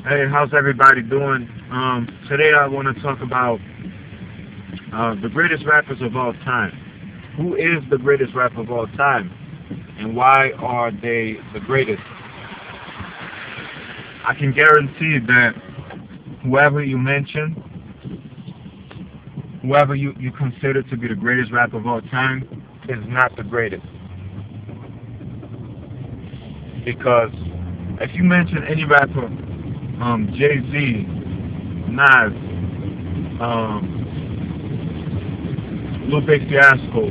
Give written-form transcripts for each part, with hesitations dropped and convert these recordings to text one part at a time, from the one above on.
Hey, how's everybody doing? Today I want to talk about the greatest rappers of all time. Who is the greatest rapper of all time, and why are they the greatest? I can guarantee that whoever you mention, whoever you consider to be the greatest rapper of all time, is not the greatest. Because if you mention any rapper, Jay-Z, Nas, Lupe Fiasco,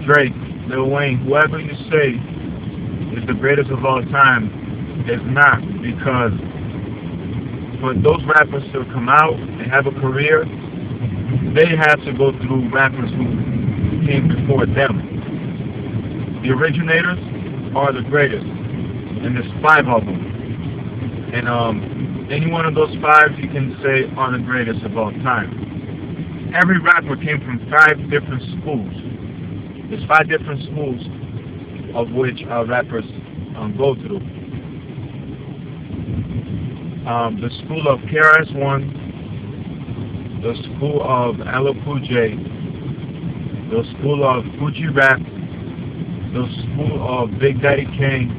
Drake, Lil Wayne, whoever you say is the greatest of all time is not, because for those rappers to come out and have a career, they have to go through rappers who came before them. The originators are the greatest, and there's 5 of them. And any one of those 5 you can say are the greatest of all time. Every rapper came from 5 different schools. There's 5 different schools of which rappers go through. The school of KRS-One, the school of LL Cool J, the school of Fuji Rap, the school of Big Daddy Kane,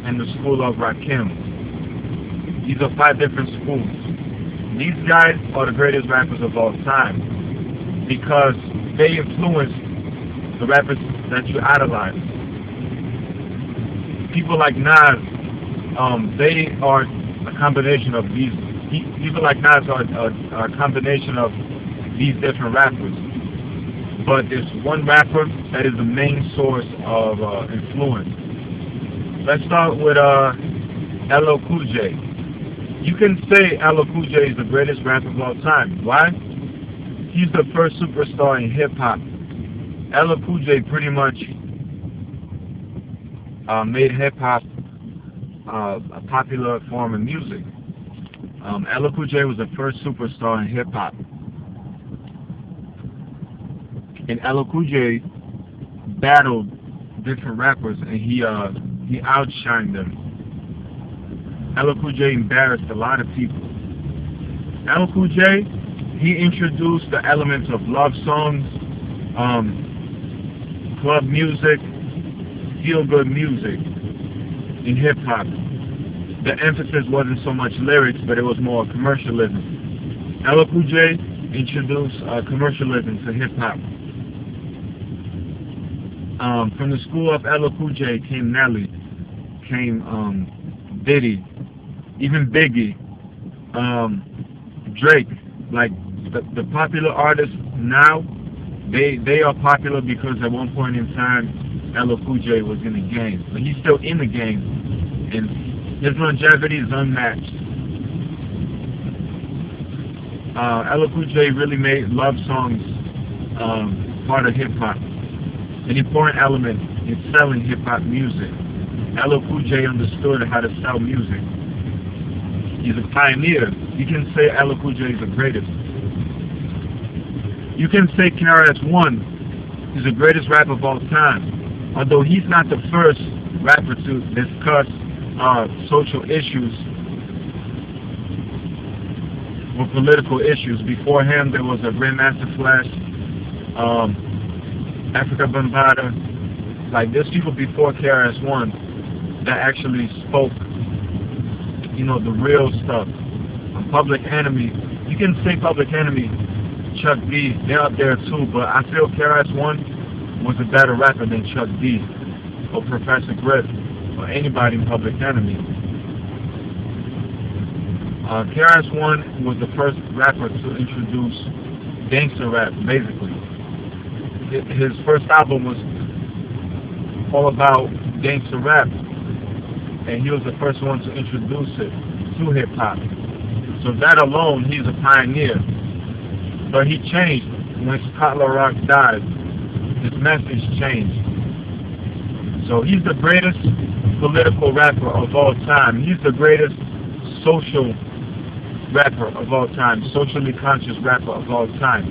and the school of Rakim. These are 5 different schools. These guys are the greatest rappers of all time because they influenced the rappers that you idolize. People like Nas, they are a combination of these. People like Nas are a combination of these different rappers. But there's one rapper that is the main source of influence. Let's start with LL Cool J. You can say LL Cool J is the greatest rapper of all time. Why? He's the first superstar in hip-hop. LL Cool J pretty much made hip-hop a popular form of music. LL Cool J was the first superstar in hip-hop. And LL Cool J battled different rappers, and he outshined them. LL Cool J embarrassed a lot of people. LL Cool J, he introduced the elements of love songs, club music, feel-good music in hip-hop. The emphasis wasn't so much lyrics, but it was more commercialism. LL Cool J introduced commercialism to hip-hop. From the school of LL Cool J came Nelly, came Diddy, even Biggie, Drake. Like the popular artists now, they are popular because at one point in time LL Cool J was in the game, but he's still in the game, and his longevity is unmatched. LL Cool J really made love songs part of hip hop, an important element in selling hip hop music. LL Cool J understood how to sell music. He's a pioneer. You can say LL Cool J is the greatest. You can say KRS-One is the greatest rapper of all time, although he's not the first rapper to discuss social issues or political issues. Before him, there was a Grandmaster Flash, Africa Bambaataa. Like, there's people before KRS-One that actually spoke, the real stuff. Public Enemy, you can say Public Enemy, Chuck D, they're up there too, but I feel KRS-One was a better rapper than Chuck D, or Professor Griff, or anybody in Public Enemy. KRS-One was the first rapper to introduce gangster rap, basically. His first album was all about gangster rap, and he was the first one to introduce it to hip-hop. So that alone, he's a pioneer. But he changed when Scott LaRock died. His message changed. So he's the greatest political rapper of all time. He's the greatest social rapper of all time, socially conscious rapper of all time.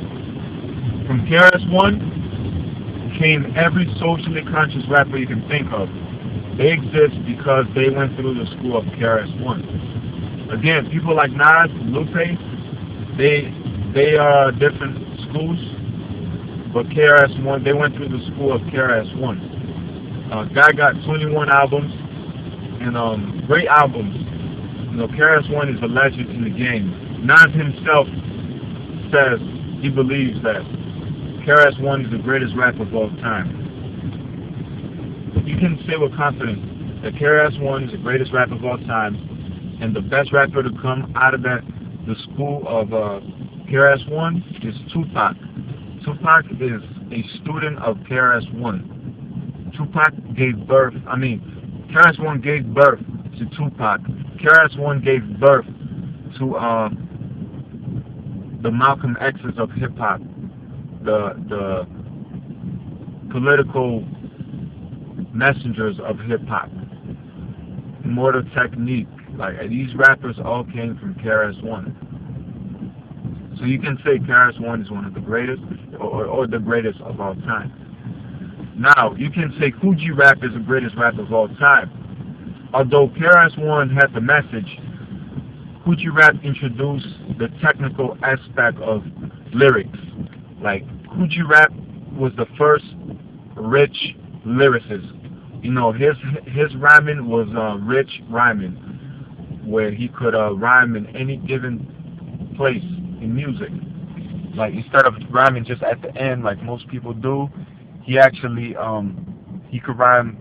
From KRS-One came every socially conscious rapper you can think of. They exist because they went through the school of KRS-One. Again, people like Nas, Lupe, they are different schools, but KRS-One, they went through the school of KRS-One. Guy got 21 albums and great albums. KRS-One is a legend in the game. Nas himself says he believes that KRS-One is the greatest rapper of all time. You can say with confidence that KRS-One is the greatest rapper of all time, and the best rapper to come out of the school of KRS-One is Tupac. Tupac is a student of KRS-One. KRS-One gave birth to Tupac. KRS-One gave birth to the Malcolm X's of hip hop, the political messengers of hip hop, Immortal Technique. Like, these rappers all came from KRS-One. So you can say KRS-One is one of the greatest, or the greatest of all time. Now, you can say Kool G Rap is the greatest rapper of all time. Although KRS-One had the message, Kool G Rap introduced the technical aspect of lyrics. Like, Kool G Rap was the first rich lyricist. His rhyming was rich rhyming, where he could rhyme in any given place in music. Like, instead of rhyming just at the end like most people do, he actually he could rhyme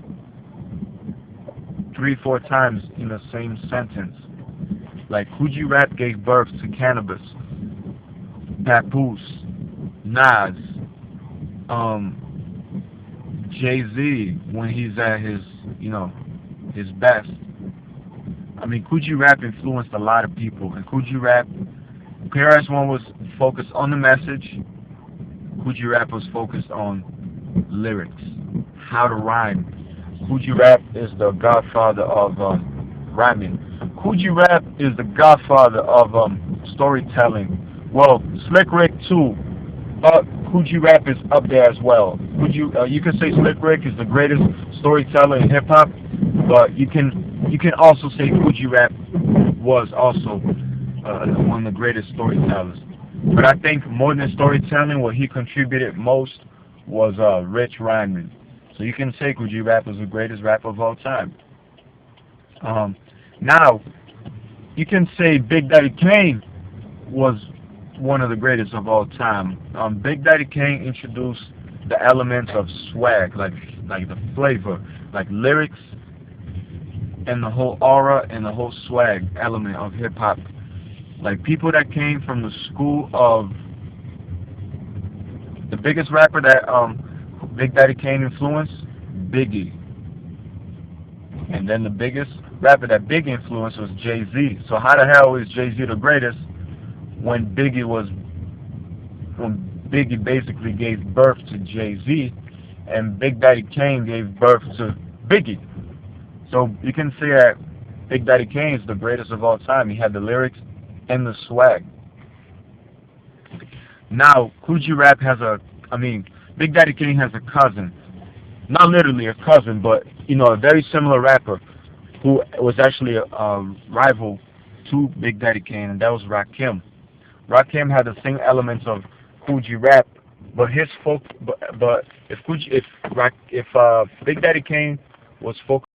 3-4 times in the same sentence. Like, Kool G Rap gave birth to Cannabis, Papoose, Nas, Jay-Z when he's at his best. Kool G Rap influenced a lot of people, and KRS-One was focused on the message. Kool G Rap was focused on lyrics, how to rhyme. Kool G Rap is the godfather of rhyming. Kool G Rap is the godfather of storytelling. Well, Slick Rick too, but Kool G Rap is up there as well. You can say Slick Rick is the greatest storyteller in hip hop, but you can also say Kool G Rap was also one of the greatest storytellers. But I think more than storytelling, what he contributed most was rich rhyming. So you can say Kool G Rap was the greatest rapper of all time. Now, you can say Big Daddy Kane was one of the greatest of all time. Big Daddy Kane introduced the elements of swag, like the flavor, like lyrics, and the whole aura and the whole swag element of hip hop. Like, people that came from the school of the biggest rapper that Big Daddy Kane influenced, Biggie. And then the biggest rapper that Biggie influenced was Jay-Z. So how the hell is Jay-Z the greatest when Biggie basically gave birth to Jay-Z and Big Daddy Kane gave birth to Biggie? So you can say that Big Daddy Kane is the greatest of all time. He had the lyrics and the swag. Now, Kool G Rap Big Daddy Kane has a cousin. Not literally a cousin, but, a very similar rapper who was actually a rival to Big Daddy Kane, and that was Rakim. Rakim had the same elements of Kool G Rap, but if Big Daddy Kane was focused,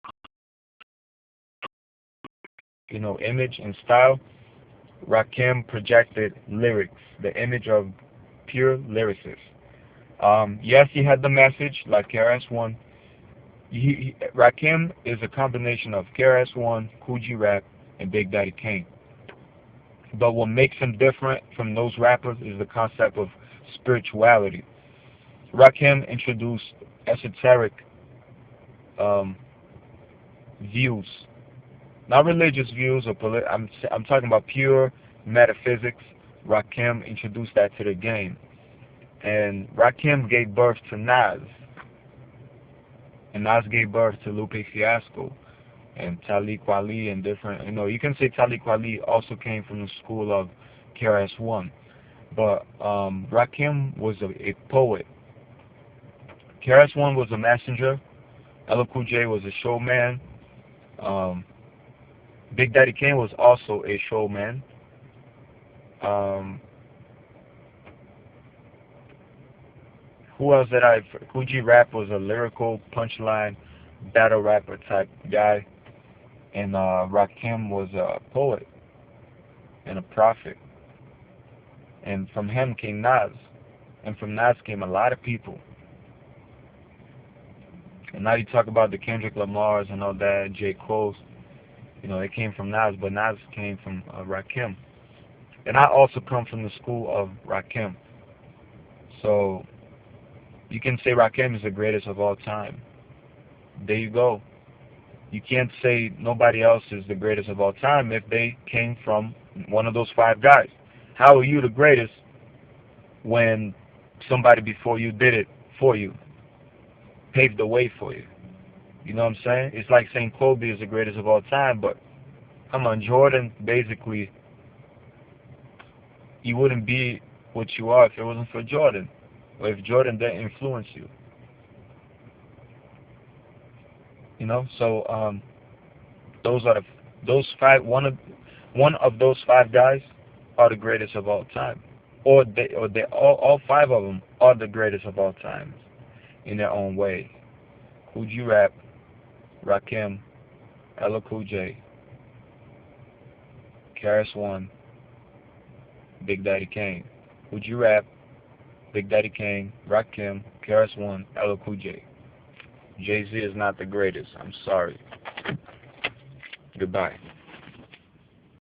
image and style, Rakim projected lyrics, the image of pure lyricist. Yes, he had the message like KRS-One. Rakim is a combination of KRS-One, Kool G Rap, and Big Daddy Kane. But what makes him different from those rappers is the concept of spirituality. Rakim introduced esoteric views, not religious views or I'm talking about pure metaphysics. Rakim introduced that to the game, and Rakim gave birth to Nas, and Nas gave birth to Lupe Fiasco and Talib Kweli and different. You can say Talib Kweli also came from the school of KRS-One, but Rakim was a poet. KRS-One was a messenger. LL Cool J was a showman. Big Daddy Kane was also a showman. Um, who else did I? Cool G Rap was a lyrical punchline battle rapper type guy, and Rakim was a poet and a prophet. And from him came Nas, and from Nas came a lot of people. And now you talk about the Kendrick Lamars and all that, J. Cole's, they came from Nas, but Nas came from Rakim. And I also come from the school of Rakim. So you can say Rakim is the greatest of all time. There you go. You can't say nobody else is the greatest of all time if they came from one of those five guys. How are you the greatest when somebody before you did it for you, paved the way for you? You know what I'm saying? It's like saying Kobe is the greatest of all time, but come on, Jordan, basically, you wouldn't be what you are if it wasn't for Jordan, or if Jordan didn't influence you. So those are those five. One of those five guys are the greatest of all time, or all five of them are the greatest of all time in their own way. Kool G Rap, Rakim, LL Cool J, KRS One, Big Daddy Kane. Kool G Rap, Big Daddy Kane, Rakim, KRS One, LL Cool J. Jay-Z is not the greatest. I'm sorry. Goodbye.